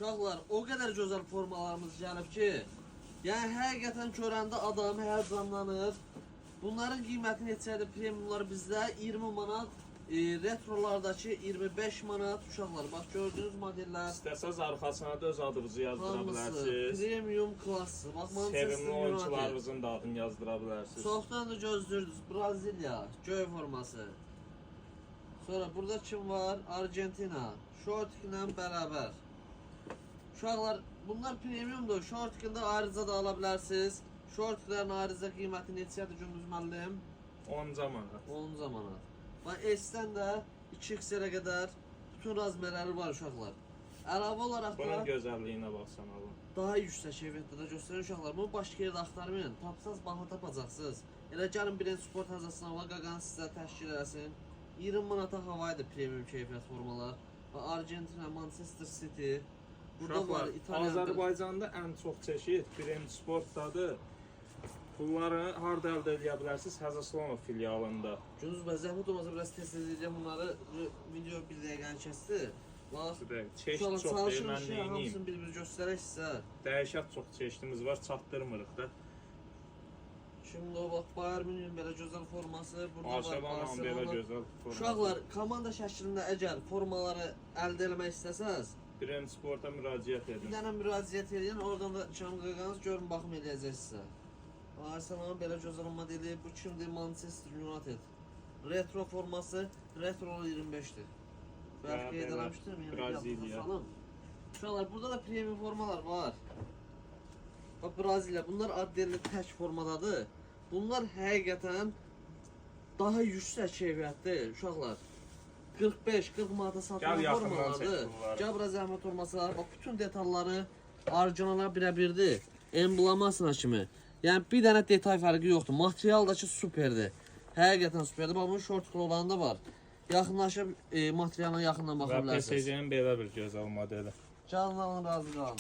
Uşaqlar, o qədər gözəl formalarımız gəlib ki, yəni həqiqətən görəndə adam həyəcanlanır. Bunların qiyməti neçədir? Premiumlar bizdə 20 manat, retrolardakı 25 manat. Uşaqlar, bax gördüyünüz modellər. İstəsəz arxasına da öz adınızı yazdıra bilərsiniz. Premium klassı. Bax, sevimli oyuncularınızın da adını yazdıra bilərsiniz. Soxdan da gözləyirsiniz. Braziliya, göy forması. Sonra burada kim var? Argentina. Şortiklə bərabər. Uşaqlar, bunlar premiumdur. Şortikində ayrıca da ala bilərsiniz. Şortiklərin ayrıca qiyməti neçədir Gündüz müəllim? 10 manat. 10 manat. Bax, S-dən də 2XL-ə qədər bütün razmerləri var uşaqlar. Əlavə olaraq da bunun gözəlliyinə baxsan Allah. Daha yüksək keyfiyyətdə də göstərir uşaqlar. Bunu başqa yerdə axtarmayın. Tapsaz baha tapacaqsınız. Elə gəlin Brent Sport hazırsın, hava qaqanı sizə təşkil eləsin. 20 manata havaydı premium keyfiyyət formalar. Argentina, Manchester City. Burada var İtalyan. Azərbaycanda ən çox çeşid Brent Sportdadır. Pulları harda əldə edə bilərsiniz? Həzəslonov filialında. Gündüz bəy, zəhmət olmasa biraz test edəcəm bunları. Video bir dəqiqəni kəsdi. Bax, çeşid çox deyil, mən neyiniyim? Hamısını bir-bir göstərək sizə. Dəyişət çox çeşidimiz var, çatdırmırıq da. Şimdi o bax, Bayern Münih belə gözəl forması. Burada var Barcelona belə gözəl forması. Uşaqlar, komanda şəklində əgər formaları əldə etmək istəsəz, Brent Sporta müraciət edin. bir dənə müraciət edin, oradan da qaqanız görün, baxım eləyəcək sizə. Barcelona belə gözəl modeli, bu kimdir? Manchester United. Retro forması, retro 25'dir. Belki yedələmişdir mi? Braziliya. Uşaqlar, burada da premium formalar var. Bax, Braziliya, bunlar adderli tək formadadır. Bunlar həqiqətən daha yüksək keyfiyyətdir uşaqlar. 45-40 manata satılan formalardır. Gəl bura zəhmət olmasa, bax, bütün detalları orijinala birə-birdir. Emblamasına kimi. Yəni bir dənə detay fərqi yoxdur. Material da ki superdir. Həqiqətən superdir. Bax, bunun şortikli olanı da var. Yaxınlaşıb materialına yaxından baxa bilərsiniz. Və PSC-nin belə bir gözəl modeli. Canlı alın, razı qalın.